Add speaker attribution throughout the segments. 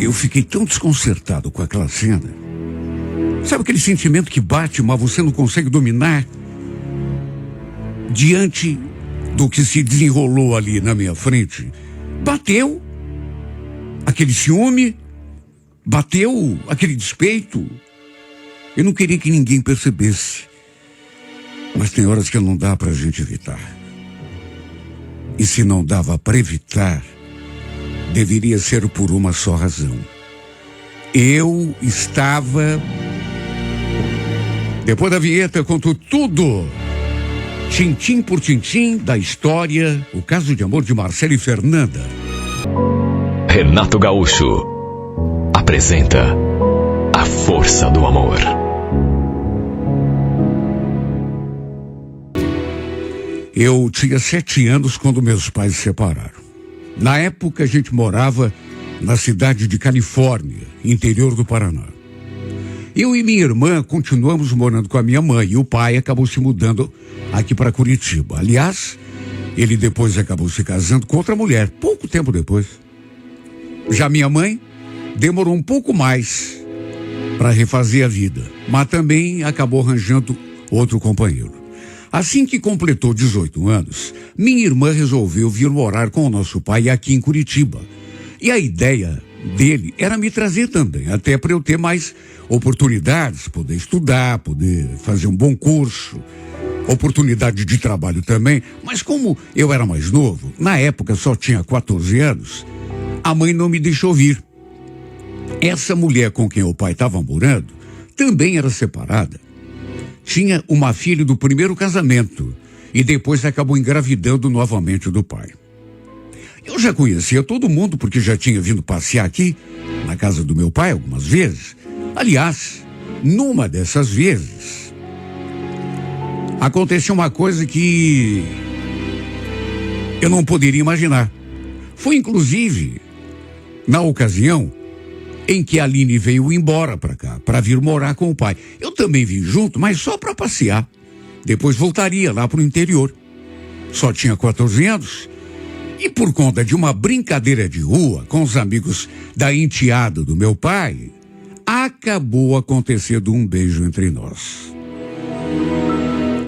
Speaker 1: Eu fiquei tão desconcertado com aquela cena. Sabe aquele sentimento que bate, mas você não consegue dominar? Diante do que se desenrolou ali na minha frente, bateu aquele ciúme, bateu aquele despeito. Eu não queria que ninguém percebesse, mas tem horas que não dá pra gente evitar. E se não dava para evitar, deveria ser por uma só razão. Eu estava... Depois da vinheta, conto tudo, tintim por tintim, da história, o caso de amor de Marcelo e Fernanda.
Speaker 2: Renato Gaúcho apresenta A Força do Amor.
Speaker 1: Eu tinha 7 anos quando meus pais se separaram. Na época, a gente morava na cidade de Califórnia, interior do Paraná. Eu e minha irmã continuamos morando com a minha mãe e o pai acabou se mudando aqui para Curitiba. Aliás, ele depois acabou se casando com outra mulher, pouco tempo depois. Já minha mãe demorou um pouco mais para refazer a vida, mas também acabou arranjando outro companheiro. Assim que completou 18 anos, minha irmã resolveu vir morar com o nosso pai aqui em Curitiba. E a ideia dele era me trazer também, até para eu ter mais oportunidades, poder estudar, poder fazer um bom curso, oportunidade de trabalho também. Mas como eu era mais novo, na época só tinha 14 anos, a mãe não me deixou vir. Essa mulher com quem o pai estava morando também era separada. Tinha uma filha do primeiro casamento e depois acabou engravidando novamente do pai. Eu já conhecia todo mundo porque já tinha vindo passear aqui na casa do meu pai algumas vezes. Aliás, numa dessas vezes, aconteceu uma coisa que eu não poderia imaginar. Foi inclusive na ocasião em que a Aline veio embora para cá, para vir morar com o pai. Eu também vim junto, mas só para passear. Depois voltaria lá para o interior. Só tinha 14 anos. E por conta de uma brincadeira de rua com os amigos da enteada do meu pai, acabou acontecendo um beijo entre nós.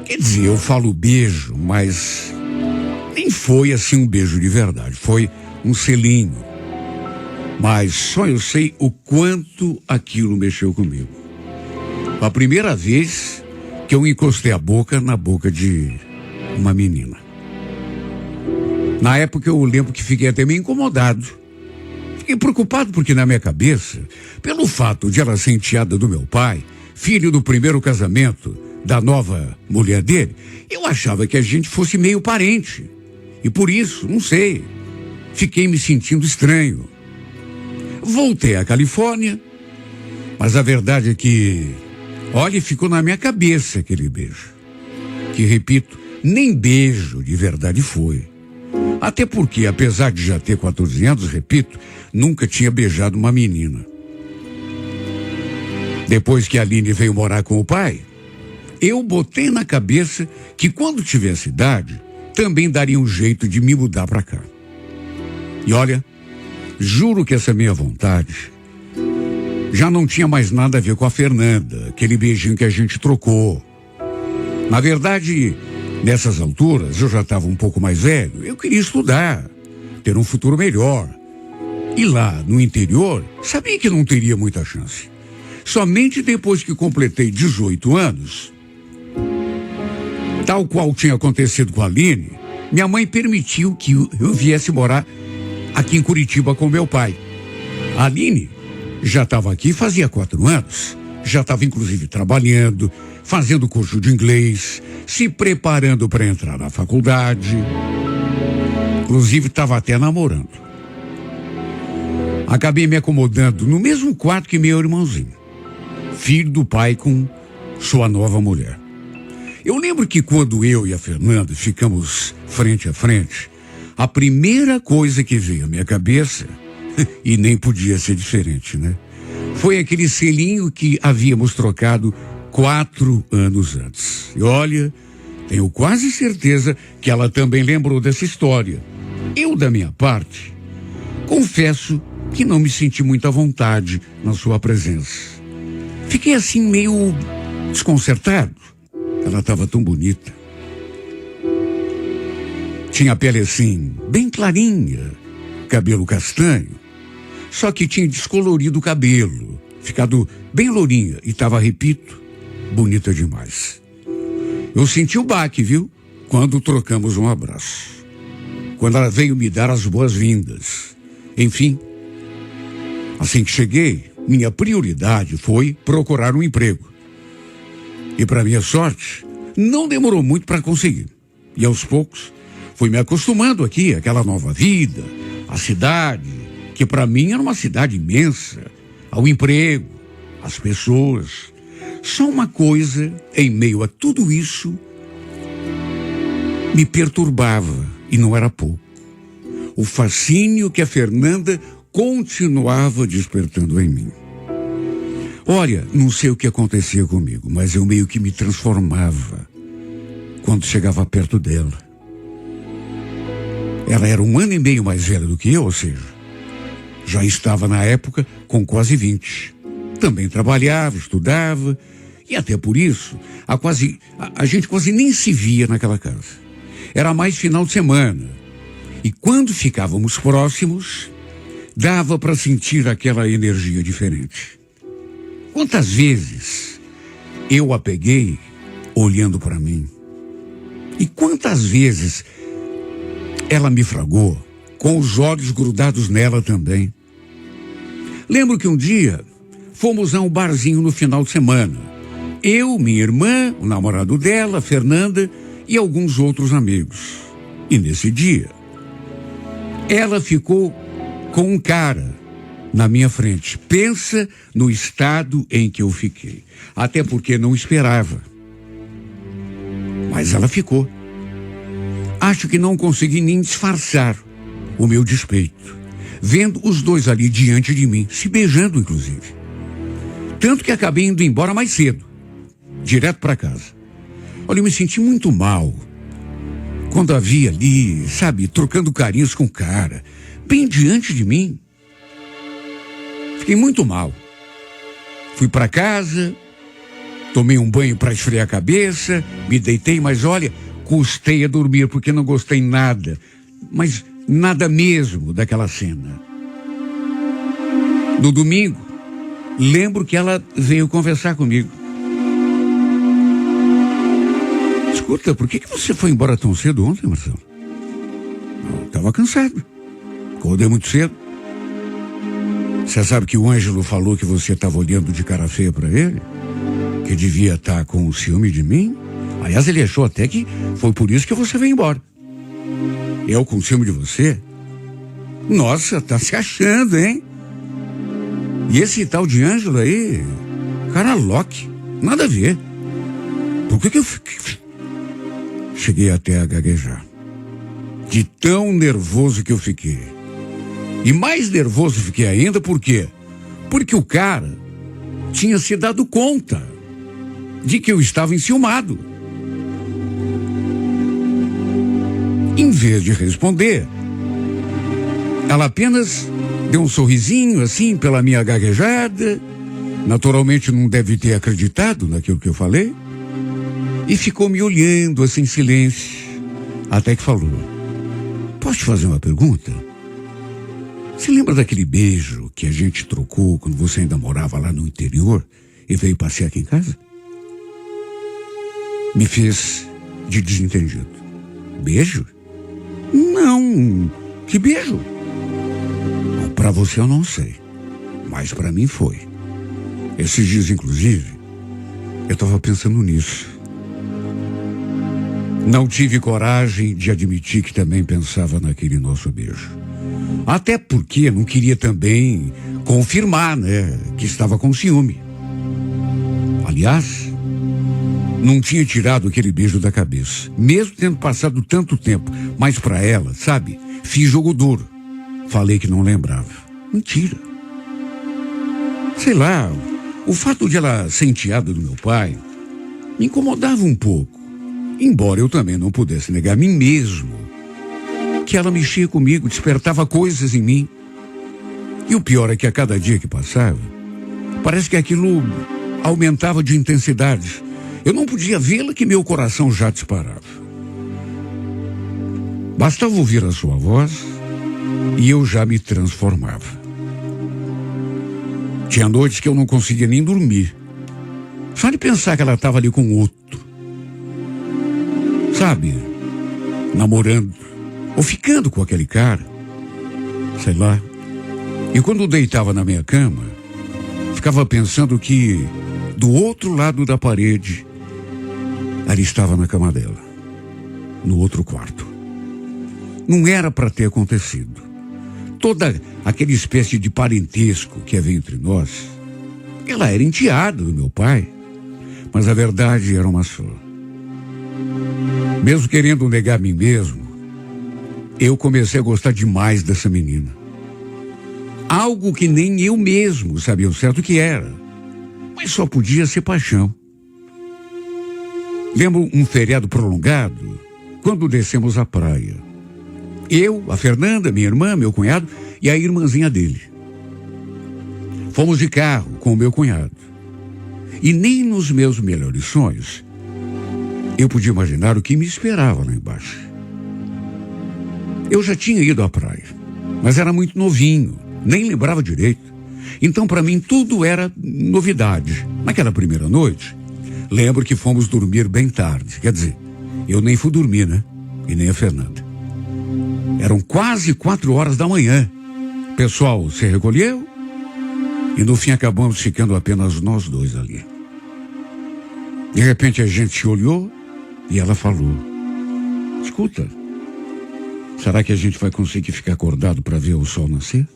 Speaker 1: Quer dizer, eu falo beijo, mas nem foi assim um beijo de verdade. Foi um selinho. Mas só eu sei o quanto aquilo mexeu comigo. A primeira vez que eu encostei a boca na boca de uma menina. Na época eu lembro que fiquei até meio incomodado. Fiquei preocupado porque na minha cabeça, pelo fato de ela ser enteada do meu pai, filho do primeiro casamento da nova mulher dele, eu achava que a gente fosse meio parente. E por isso, não sei, fiquei me sentindo estranho. Voltei à Califórnia, mas a verdade é que, olha, ficou na minha cabeça aquele beijo. Que, repito, nem beijo de verdade foi. Até porque, apesar de já ter 14 anos, repito, nunca tinha beijado uma menina. Depois que a Aline veio morar com o pai, eu botei na cabeça que quando tivesse idade, também daria um jeito de me mudar para cá. E olha, juro que essa minha vontade já não tinha mais nada a ver com a Fernanda, aquele beijinho que a gente trocou. Na verdade, nessas alturas, eu já estava um pouco mais velho, eu queria estudar, ter um futuro melhor. E lá, no interior, sabia que não teria muita chance. Somente depois que completei 18 anos, tal qual tinha acontecido com a Aline, minha mãe permitiu que eu viesse morar aqui em Curitiba com meu pai. A Aline já estava aqui fazia 4 anos. Já estava inclusive trabalhando, fazendo curso de inglês, se preparando para entrar na faculdade. Inclusive estava até namorando. Acabei me acomodando no mesmo quarto que meu irmãozinho, filho do pai com sua nova mulher. Eu lembro que quando eu e a Fernanda ficamos frente a frente, a primeira coisa que veio à minha cabeça, e nem podia ser diferente, né? Foi aquele selinho que havíamos trocado 4 anos antes. E olha, tenho quase certeza que ela também lembrou dessa história. Eu, da minha parte, confesso que não me senti muito à vontade na sua presença. Fiquei assim meio desconcertado. Ela estava tão bonita. Tinha a pele assim, bem clarinha, cabelo castanho, só que tinha descolorido o cabelo, ficado bem lourinha e estava, repito, bonita demais. Eu senti o baque, viu? Quando trocamos um abraço. Quando ela veio me dar as boas-vindas. Enfim, assim que cheguei, minha prioridade foi procurar um emprego. E para minha sorte, não demorou muito para conseguir. E aos poucos, fui me acostumando aqui, àquela nova vida, à cidade, que para mim era uma cidade imensa, ao emprego, às pessoas. Só uma coisa, em meio a tudo isso, me perturbava, e não era pouco. O fascínio que a Fernanda continuava despertando em mim. Olha, não sei o que acontecia comigo, mas eu meio que me transformava quando chegava perto dela. Ela era 1 ano e meio mais velha do que eu, ou seja, já estava na época com quase 20. Também trabalhava, estudava, e até por isso, a gente quase nem se via naquela casa. Era mais final de semana. E quando ficávamos próximos, dava para sentir aquela energia diferente. Quantas vezes eu a peguei olhando para mim? E quantas vezes ela me fragou com os olhos grudados nela também? Lembro que um dia fomos a um barzinho no final de semana. Eu, minha irmã, o namorado dela, Fernanda e alguns outros amigos. E nesse dia, ela ficou com um cara na minha frente. Pensa no estado em que eu fiquei. Até porque não esperava. Mas ela ficou. Acho que não consegui nem disfarçar o meu despeito, vendo os dois ali diante de mim, se beijando inclusive. Tanto que acabei indo embora mais cedo, direto para casa. Olha, eu me senti muito mal quando a vi ali, sabe, trocando carinhos com o cara, bem diante de mim. Fiquei muito mal. Fui para casa, tomei um banho para esfriar a cabeça, me deitei, mas olha, custei a dormir porque não gostei nada, mas nada mesmo daquela cena. No domingo, lembro que ela veio conversar comigo. Escuta, por que você foi embora tão cedo ontem, Marcelo? Eu estava cansado. Acordei muito cedo. Você sabe que o Ângelo falou que você estava olhando de cara feia para ele? Que devia estar com ciúme de mim? Aliás, ele achou até que foi por isso que você veio embora. Eu com ciúme de você? Nossa, tá se achando, hein? E esse tal de Ângelo aí, cara Loki, nada a ver. Por que eu cheguei até a gaguejar? De tão nervoso que eu fiquei. E mais nervoso fiquei ainda, por quê? Porque o cara tinha se dado conta de que eu estava enciumado. Em vez de responder, ela apenas deu um sorrisinho assim pela minha gaguejada. Naturalmente não deve ter acreditado naquilo que eu falei. E ficou me olhando assim em silêncio. Até que falou: posso te fazer uma pergunta? Você lembra daquele beijo que a gente trocou quando você ainda morava lá no interior e veio passear aqui em casa? Me fez de desentendido. Beijo? Não. Que beijo? Para você eu não sei, mas para mim foi. Esses dias, inclusive, eu estava pensando nisso. Não tive coragem de admitir que também pensava naquele nosso beijo. Até porque não queria também confirmar, que estava com ciúme. Aliás, não tinha tirado aquele beijo da cabeça, mesmo tendo passado tanto tempo. Mas para ela, sabe, fiz jogo duro. Falei que não lembrava. Mentira. Sei lá, o fato de ela ser enteada do meu pai me incomodava um pouco. Embora eu também não pudesse negar a mim mesmo que ela mexia comigo, despertava coisas em mim. E o pior é que a cada dia que passava, parece que aquilo aumentava de intensidade. Eu não podia vê-la que meu coração já disparava. Bastava ouvir a sua voz e eu já me transformava. Tinha noites que eu não conseguia nem dormir. Só de pensar que ela estava ali com outro. Sabe? Namorando. Ou ficando com aquele cara. Sei lá. E quando deitava na minha cama, ficava pensando que do outro lado da parede, ela estava na cama dela. No outro quarto. Não era para ter acontecido. Toda aquela espécie de parentesco que havia entre nós, ela era enteada do meu pai, mas a verdade era uma só. Mesmo querendo negar a mim mesmo, eu comecei a gostar demais dessa menina. Algo que nem eu mesmo sabia o certo que era, mas só podia ser paixão. Lembro um feriado prolongado, quando descemos à praia. Eu, a Fernanda, minha irmã, meu cunhado e a irmãzinha dele. Fomos de carro com o meu cunhado. E nem nos meus melhores sonhos eu podia imaginar o que me esperava lá embaixo. Eu já tinha ido à praia, mas era muito novinho, nem lembrava direito. Então, para mim, tudo era novidade. Naquela primeira noite, lembro que fomos dormir bem tarde. Quer dizer, eu nem fui dormir, né? E nem a Fernanda. Eram quase 4 horas da manhã. O pessoal se recolheu e no fim acabamos ficando apenas nós dois ali. De repente a gente se olhou e ela falou: escuta, será que a gente vai conseguir ficar acordado para ver o sol nascer?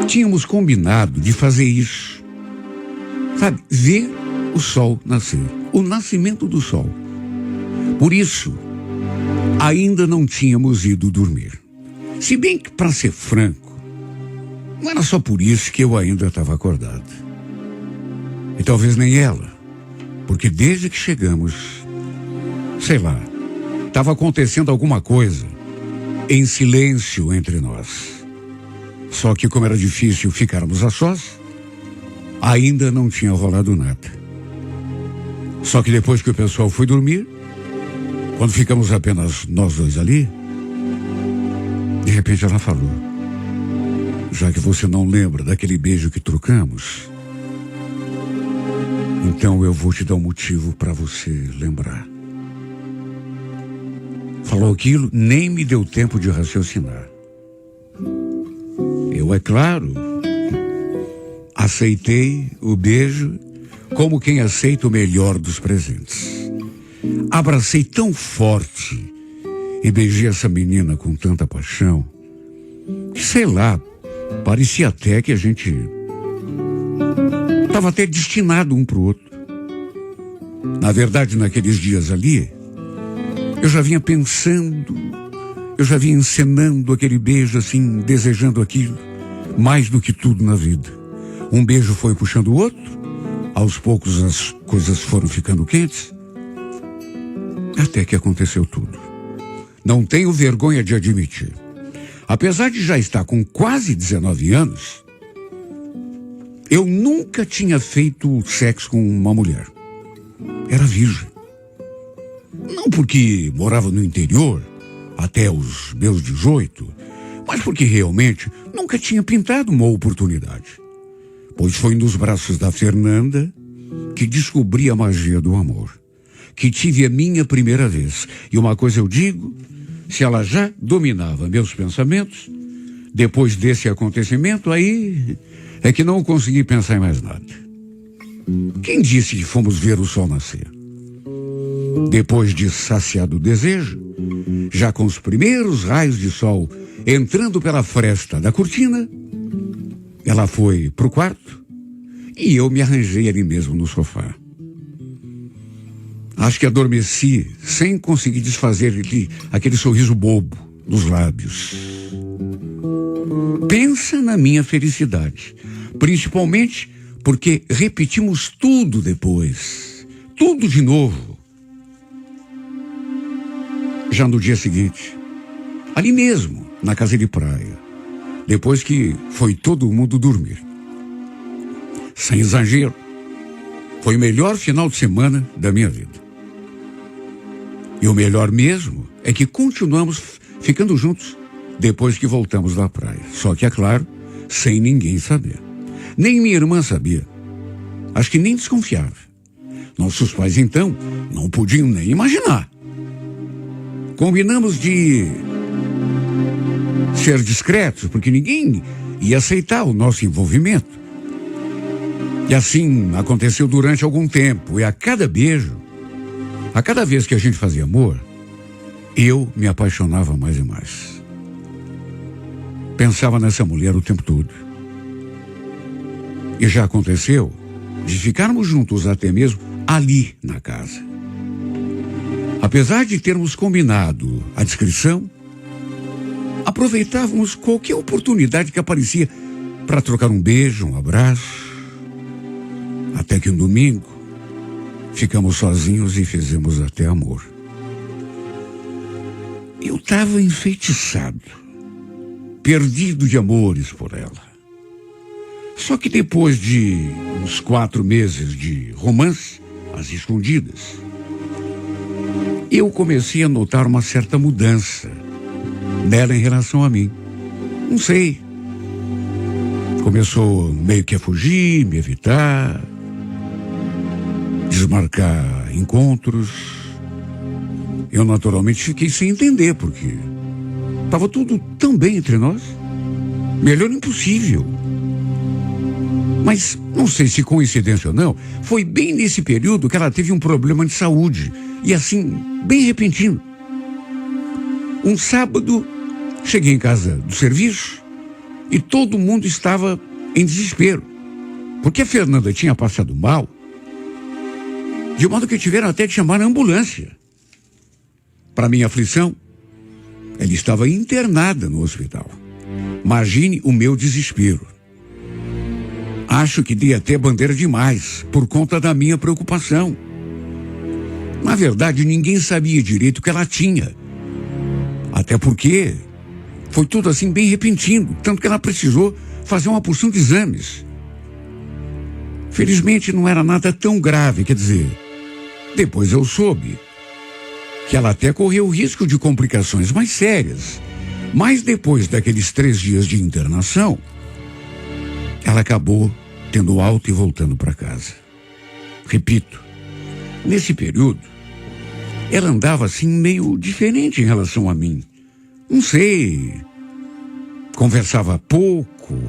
Speaker 1: Tínhamos combinado de fazer isso. Sabe, ver o sol nascer. O nascimento do sol. Por isso, ainda não tínhamos ido dormir. Se bem que, para ser franco, não era só por isso que eu ainda estava acordado. E talvez nem ela, porque desde que chegamos, sei lá, estava acontecendo alguma coisa em silêncio entre nós. Só que como era difícil ficarmos a sós, ainda não tinha rolado nada. Só que depois que o pessoal foi dormir, quando ficamos apenas nós dois ali, de repente ela falou: já que você não lembra daquele beijo que trocamos, então eu vou te dar um motivo para você lembrar. Falou aquilo, nem me deu tempo de raciocinar. Eu, é claro, aceitei o beijo como quem aceita o melhor dos presentes. Abracei tão forte e beijei essa menina com tanta paixão que, sei lá, parecia até que a gente estava até destinado um para o outro. Na verdade, naqueles dias ali, eu já vinha pensando, eu já vinha encenando aquele beijo assim, desejando aquilo, mais do que tudo na vida. Um beijo foi puxando o outro, aos poucos as coisas foram ficando quentes, até que aconteceu tudo. Não tenho vergonha de admitir. Apesar de já estar com quase 19 anos, eu nunca tinha feito sexo com uma mulher. Era virgem. Não porque morava no interior, até os meus 18, mas porque realmente nunca tinha pintado uma oportunidade. Pois foi nos braços da Fernanda que descobri a magia do amor. Que tive a minha primeira vez. E uma coisa eu digo, se ela já dominava meus pensamentos, depois desse acontecimento, aí é que não consegui pensar em mais nada. Quem disse que fomos ver o sol nascer? Depois de saciado o desejo, já com os primeiros raios de sol entrando pela fresta da cortina, ela foi pro quarto e eu me arranjei ali mesmo no sofá. Acho que adormeci sem conseguir desfazer aquele sorriso bobo nos lábios. Pensa na minha felicidade, principalmente porque repetimos tudo depois, tudo de novo. Já no dia seguinte, ali mesmo, na casa de praia, depois que foi todo mundo dormir. Sem exagero, foi o melhor final de semana da minha vida. E o melhor mesmo é que continuamos ficando juntos depois que voltamos da praia. Só que, é claro, sem ninguém saber. Nem minha irmã sabia. Acho que nem desconfiava. Nossos pais, então, não podiam nem imaginar. Combinamos de ser discretos, porque ninguém ia aceitar o nosso envolvimento. E assim aconteceu durante algum tempo. E a cada beijo, a cada vez que a gente fazia amor, eu me apaixonava mais e mais. Pensava nessa mulher o tempo todo. E já aconteceu de ficarmos juntos até mesmo ali na casa. Apesar de termos combinado a discrição, aproveitávamos qualquer oportunidade que aparecia para trocar um beijo, um abraço. Até que um domingo, ficamos sozinhos e fizemos até amor. Eu estava enfeitiçado, perdido de amores por ela. Só que depois de uns 4 meses de romance, às escondidas, eu comecei a notar uma certa mudança nela em relação a mim. Não sei. Começou meio que a fugir, me evitar, desmarcar encontros. Eu naturalmente fiquei sem entender, porque estava tudo tão bem entre nós. Melhor impossível. Mas, não sei se coincidência ou não, foi bem nesse período que ela teve um problema de saúde. E assim, bem repentino. Um sábado, cheguei em casa do serviço e todo mundo estava em desespero. Porque a Fernanda tinha passado mal, de modo que tiveram até de chamar a ambulância. Para minha aflição, ela estava internada no hospital. Imagine o meu desespero. Acho que dei até bandeira demais, por conta da minha preocupação. Na verdade, ninguém sabia direito o que ela tinha. Até porque foi tudo assim bem repentino, tanto que ela precisou fazer uma porção de exames. Felizmente não era nada tão grave, quer dizer, depois eu soube que ela até correu o risco de complicações mais sérias. Mas depois daqueles 3 dias de internação, ela acabou tendo alta e voltando para casa. Repito, nesse período, ela andava assim meio diferente em relação a mim. Não sei, conversava pouco,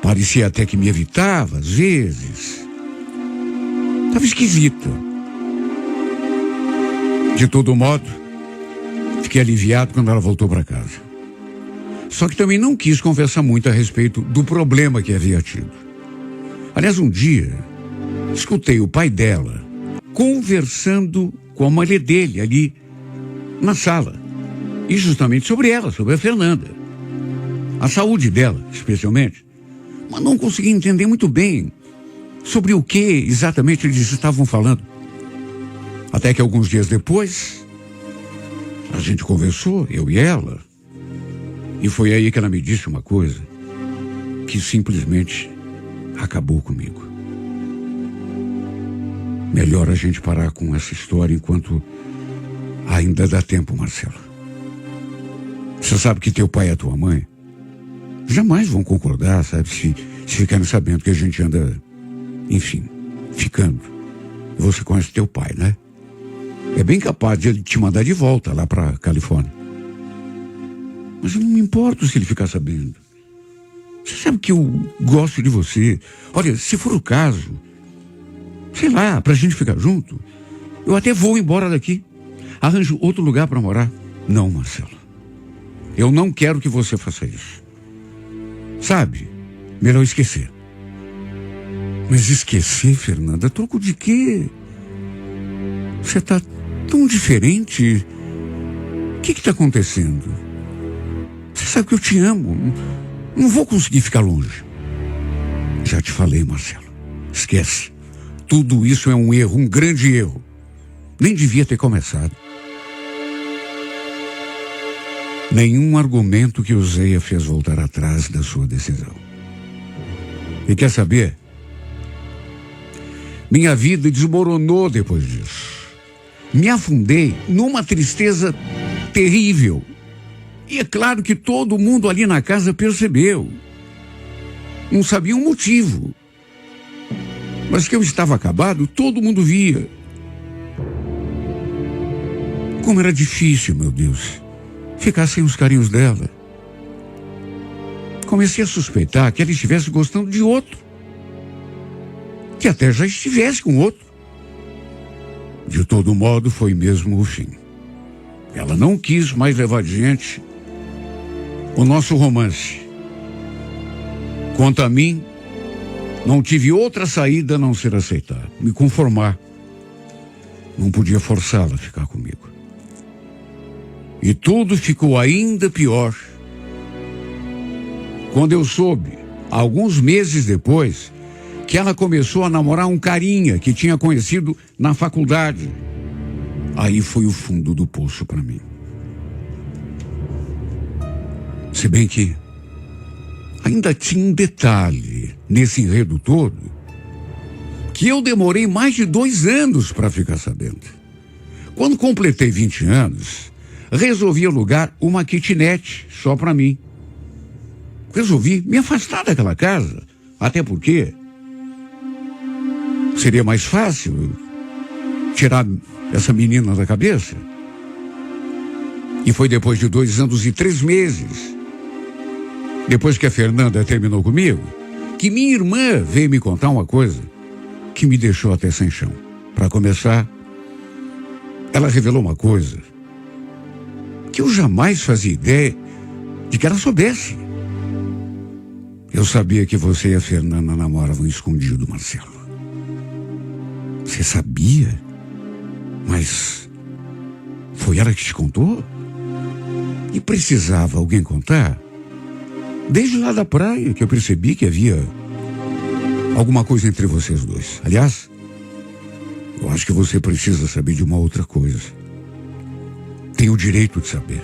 Speaker 1: parecia até que me evitava às vezes. Estava esquisita. De todo modo, fiquei aliviado quando ela voltou para casa. Só que também não quis conversar muito a respeito do problema que havia tido. Aliás, um dia, escutei o pai dela conversando com a mulher dele ali na sala. E justamente sobre ela, sobre a Fernanda. A saúde dela, especialmente. Mas não consegui entender muito bem sobre o que exatamente eles estavam falando. Até que alguns dias depois, a gente conversou, eu e ela. E foi aí que ela me disse uma coisa que simplesmente acabou comigo. Melhor a gente parar com essa história enquanto ainda dá tempo, Marcelo. Você sabe que teu pai e a tua mãe jamais vão concordar, sabe, se ficarem sabendo que a gente anda, enfim, ficando. Você conhece teu pai, né? É bem capaz de ele te mandar de volta lá pra Califórnia. Mas eu não me importo se ele ficar sabendo. Você sabe que eu gosto de você. Olha, se for o caso, sei lá, pra gente ficar junto, eu até vou embora daqui. Arranjo outro lugar pra morar. Não, Marcelo. Eu não quero que você faça isso. Sabe, melhor esquecer. Mas esquecer, Fernanda, troco de quê? Você tá tão diferente. O que tá acontecendo? Você sabe que eu te amo. Não vou conseguir ficar longe. Já te falei, Marcelo. Esquece. Tudo isso é um erro, um grande erro. Nem devia ter começado. Nenhum argumento que usei a fez voltar atrás da sua decisão. E quer saber? Minha vida desmoronou depois disso. Me afundei numa tristeza terrível. E é claro que todo mundo ali na casa percebeu. Não sabia o motivo. Mas que eu estava acabado, todo mundo via. Como era difícil, meu Deus, ficar sem os carinhos dela. Comecei a suspeitar que ela estivesse gostando de outro. Que até já estivesse com outro. De todo modo, foi mesmo o fim. Ela não quis mais levar adiante o nosso romance. Quanto a mim, não tive outra saída a não ser aceitar, me conformar. Não podia forçá-la a ficar comigo. E tudo ficou ainda pior quando eu soube, alguns meses depois, que ela começou a namorar um carinha que tinha conhecido na faculdade. Aí foi o fundo do poço para mim. Se bem que ainda tinha um detalhe nesse enredo todo, que eu demorei mais de 2 anos para ficar sabendo. Quando completei 20 anos, resolvi alugar uma kitnet só para mim. Resolvi me afastar daquela casa, até porque seria mais fácil tirar essa menina da cabeça. E foi depois de 2 anos e 3 meses, depois que a Fernanda terminou comigo, que minha irmã veio me contar uma coisa que me deixou até sem chão. Para começar, ela revelou uma coisa que eu jamais fazia ideia de que ela soubesse. Eu sabia que você e a Fernanda namoravam escondido, Marcelo. Você sabia? Mas foi ela que te contou? E precisava alguém contar? Desde lá da praia que eu percebi que havia alguma coisa entre vocês dois. Aliás, eu acho que você precisa saber de uma outra coisa. Tem o direito de saber.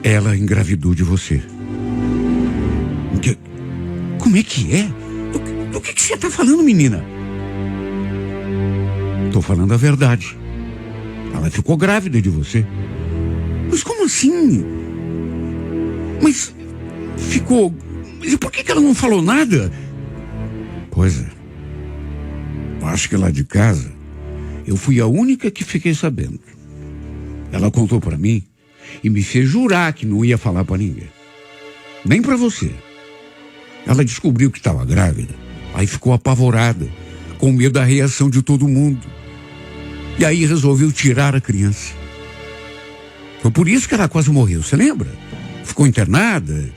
Speaker 1: Ela engravidou de você. Como é que é? Do que você está falando, menina? Estou falando a verdade. Ela ficou grávida de você. Mas como assim? Mas ficou... Mas por que ela não falou nada? Pois é. Eu acho que lá de casa eu fui a única que fiquei sabendo. Ela contou para mim e me fez jurar que não ia falar para ninguém. Nem para você. Ela descobriu que estava grávida. Aí ficou apavorada, com medo da reação de todo mundo. E aí resolveu tirar a criança. Foi por isso que ela quase morreu, você lembra? Ficou internada.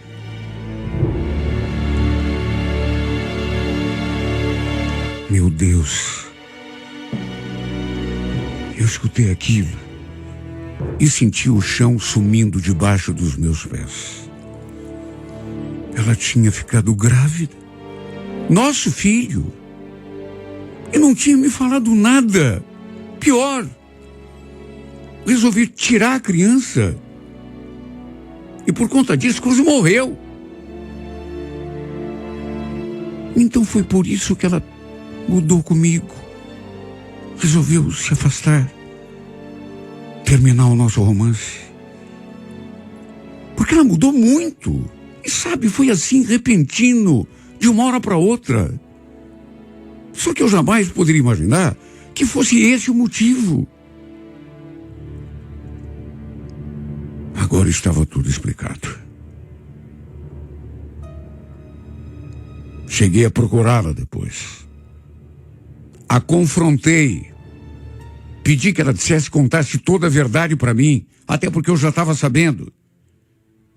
Speaker 1: Meu Deus. Eu escutei aquilo e senti o chão sumindo debaixo dos meus pés. Ela tinha ficado grávida. Nosso filho. E não tinha me falado nada. Pior. Resolvi tirar a criança. E por conta disso quase morreu. Então foi por isso que ela mudou comigo. Resolveu se afastar. Terminar o nosso romance. Porque ela mudou muito. E sabe, foi assim, repentino, de uma hora para outra. Só que eu jamais poderia imaginar que fosse esse o motivo. Agora estava tudo explicado. Cheguei a procurá-la depois. A confrontei. Pedi que ela contasse toda a verdade para mim, até porque eu já estava sabendo.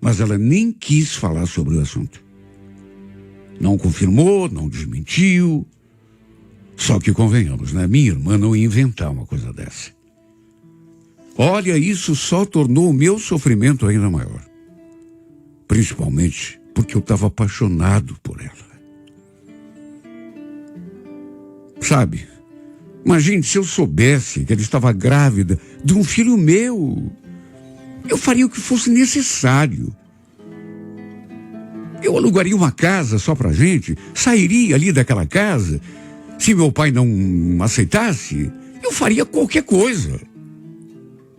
Speaker 1: Mas ela nem quis falar sobre o assunto. Não confirmou, não desmentiu. Só que convenhamos, né? Minha irmã não ia inventar uma coisa dessa. Olha, isso só tornou o meu sofrimento ainda maior. Principalmente porque eu estava apaixonado por ela. Sabe, imagine se eu soubesse que ela estava grávida de um filho meu. Eu faria o que fosse necessário. Eu alugaria uma casa só pra gente, sairia ali daquela casa. Se meu pai não aceitasse, eu faria qualquer coisa.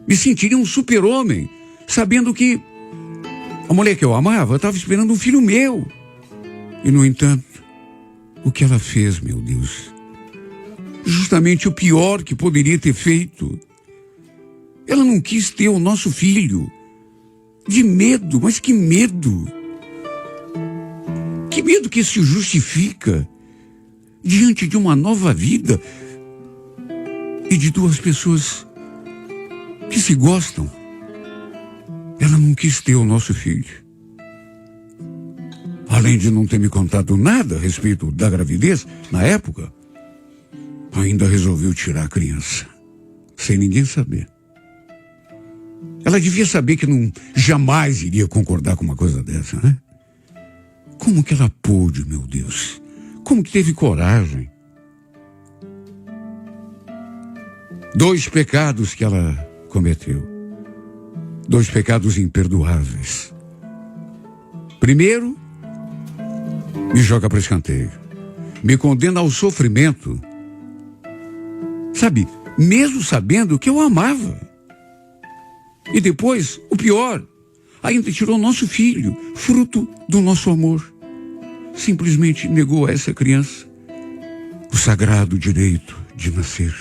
Speaker 1: Me sentiria um super-homem, sabendo que a mulher que eu amava estava esperando um filho meu. E, no entanto, o que ela fez, meu Deus? Justamente o pior que poderia ter feito. Ela não quis ter o nosso filho. De medo, mas que medo! Que medo que se justifica diante de uma nova vida e de duas pessoas que se gostam. Ela não quis ter o nosso filho. Além de não ter me contado nada a respeito da gravidez, na época, ainda resolveu tirar a criança, sem ninguém saber. Ela devia saber que não jamais iria concordar com uma coisa dessa, né? Como que ela pôde, meu Deus? Como que teve coragem? 2 pecados que ela cometeu. 2 pecados imperdoáveis. Primeiro, me joga para escanteio. Me condena ao sofrimento. Sabe, mesmo sabendo que eu amava. E depois, o pior, ainda tirou nosso filho, fruto do nosso amor. Simplesmente negou a essa criança o sagrado direito de nascer.